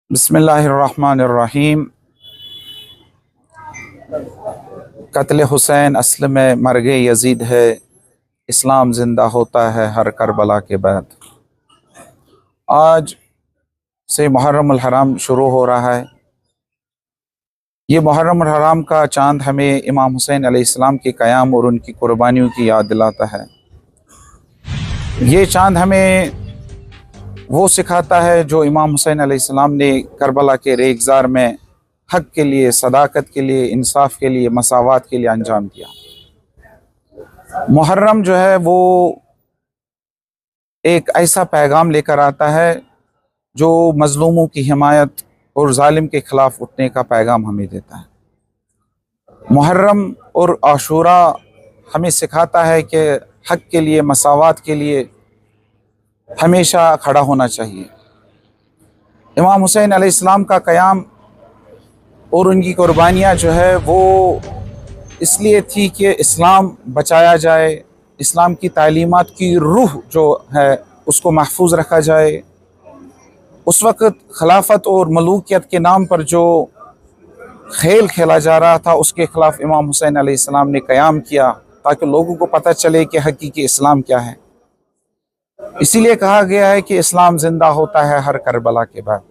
बिस्मिल्लाहिर्रहमानिर्रहीम। कत्ल हुसैन असल में मर्गे यजीद है, इस्लाम ज़िंदा होता है हर करबला के बाद। आज से मुहर्रम अल हराम शुरू हो रहा है। ये मुहर्रम अल हराम का चाँद हमें इमाम हुसैन अलैहिस्सलाम के क़याम और उनकी कुर्बानियों की याद दिलाता है। ये चाँद हमें वो सिखाता है जो इमाम हुसैन अलैहिस्सलाम ने करबला के रेगज़ार में हक़ के लिए, सदाकत के लिए, इंसाफ के लिए, मसावात के लिए अंजाम दिया। मुहर्रम जो है वो एक ऐसा पैगाम लेकर आता है जो मज़लूमों की हिमायत और जालिम के ख़िलाफ़ उठने का पैगाम हमें देता है। मुहर्रम और आशूरा हमें सिखाता है कि हक़ के लिए, मसावात के लिए हमेशा खड़ा होना चाहिए। इमाम हुसैन अलैहिस्सलाम का क़याम और उनकी कुर्बानियाँ जो है वो इसलिए थी कि इस्लाम बचाया जाए, इस्लाम की तालीमात की रूह जो है उसको महफूज रखा जाए। उस वक़्त खिलाफत और मलूकियत के नाम पर जो खेल खेला जा रहा था उसके ख़िलाफ़ इमाम हुसैन अलैहिस्सलाम ने क़याम किया ताकि लोगों को पता चले कि हकीकी इस्लाम क्या है। इसीलिए कहा गया है कि इस्लाम ज़िंदा होता है हर करबला के बाद।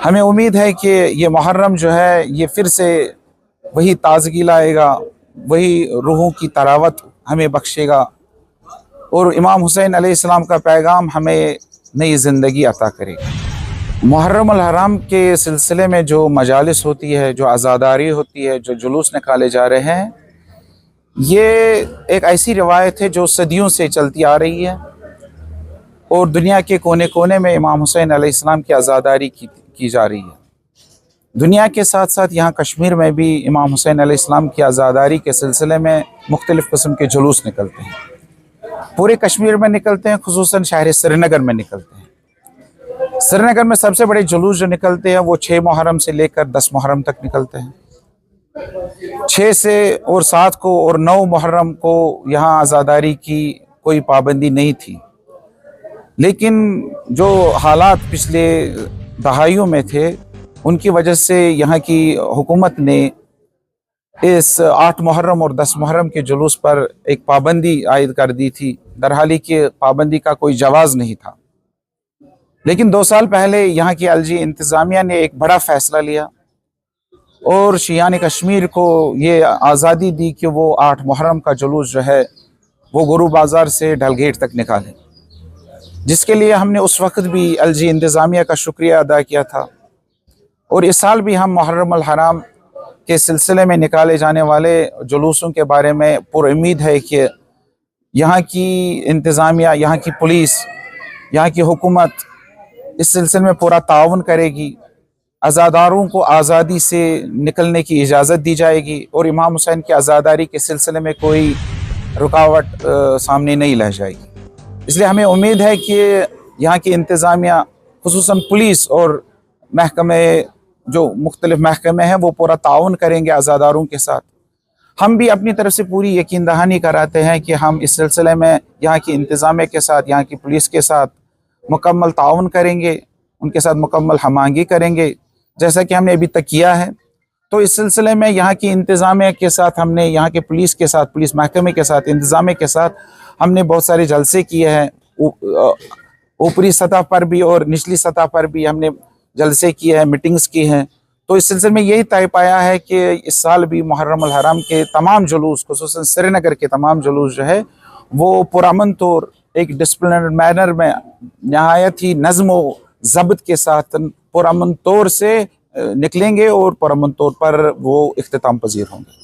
हमें उम्मीद है कि ये मुहर्रम जो है ये फिर से वही ताज़गी लाएगा, वही रूहों की तरावत हमें बख्शेगा और इमाम हुसैन अलैहिस्सलाम का पैगाम हमें नई ज़िंदगी अता करेगा। मुहर्रम अल हराम के सिलसिले में जो मजालिस होती है, जो अज़ादारी होती है, जो जुलूस निकाले जा रहे हैं, ये एक ऐसी रिवायत है जो सदियों से चलती आ रही है और दुनिया के कोने कोने में इमाम हुसैन अलैहिस्सलाम की अज़ादारी की जा रही है। दुनिया के साथ साथ यहाँ कश्मीर में भी इमाम हुसैन अलैहिस्सलाम की अज़ादारी के सिलसिले में मुख्तलिफ़ किस्म के जुलूस निकलते हैं। पूरे कश्मीर में निकलते हैं, खुसूसन शहर श्रीनगर में निकलते हैं। श्रीनगर में सबसे बड़े जुलूस जो निकलते हैं वो 6 मुहर्रम से लेकर 10 मुहर्रम तक निकलते हैं। 6 से और 7 को और 9 मुहर्रम को यहाँ आज़ादारी की कोई पाबंदी नहीं थी, लेकिन जो हालात पिछले दहाइयों में थे उनकी वजह से यहाँ की हुकूमत ने इस 8 मुहर्रम और 10 मुहर्रम के जुलूस पर एक पाबंदी आयद कर दी थी। दरहाली की पाबंदी का कोई जवाज़ नहीं था, लेकिन 2 साल पहले यहाँ की एलजी इंतज़ामिया ने एक बड़ा फ़ैसला लिया और शियान कश्मीर को ये आज़ादी दी कि वो 8 मुहर्रम का जुलूस जो है वो गुरु बाज़ार से डलगेट तक निकालें, जिसके लिए हमने उस वक़्त भी एलजी इंतज़ामिया का शुक्रिया अदा किया था। और इस साल भी हम मुहर्रम अल हराम के सिलसिले में निकाले जाने वाले जुलूसों के बारे में पुरुम्मीद है कि यहाँ की इंतज़ामिया, यहाँ की पुलिस, यहाँ की हुकूमत इस सिलसिले में पूरा ताउन करेगी। अज़ादारों को आज़ादी से निकलने की इजाज़त दी जाएगी और इमाम हुसैन की आज़ादारी के सिलसिले में कोई रुकावट सामने नहीं ला जाएगी। इसलिए हमें उम्मीद है कि यहाँ की इंतज़ामिया, खुसूसन पुलिस और महकमे, जो मुख्तलिफ महकमे हैं, वो पूरा ताउन करेंगे आज़ादारों के साथ। हम भी अपनी तरफ से पूरी यकीन दहानी कराते हैं कि हम इस सिलसिले में यहाँ की इंतज़ामिया के साथ, यहाँ की पुलिस के साथ मुकम्मल ताउन करेंगे, उनके साथ मुकम्मल हमायंगी करेंगे जैसा कि हमने अभी तक किया है। तो इस सिलसिले में यहाँ की इंतज़ामिया के साथ हमने, यहाँ के पुलिस के साथ, पुलिस महकमे के साथ, इंतज़ामिया के साथ हमने बहुत सारे जलसे किए हैं। ऊपरी सतह पर भी और निचली सतह पर भी हमने जलसे किए हैं, मीटिंग्स की हैं। तो इस सिलसिले में यही तय पाया है कि इस साल भी मुहर्रम अल हराम के तमाम जुलूस, खुसूसन श्रीनगर के तमाम जुलूस जो है वो पुरअमन तौर, एक डिसिप्लिनरी मैनर में, नहायत ही नज़्म व ज़ब्त के साथ पुरअमन तौर से निकलेंगे और पुरअमन तौर पर वो इख्तिताम पज़ीर होंगे।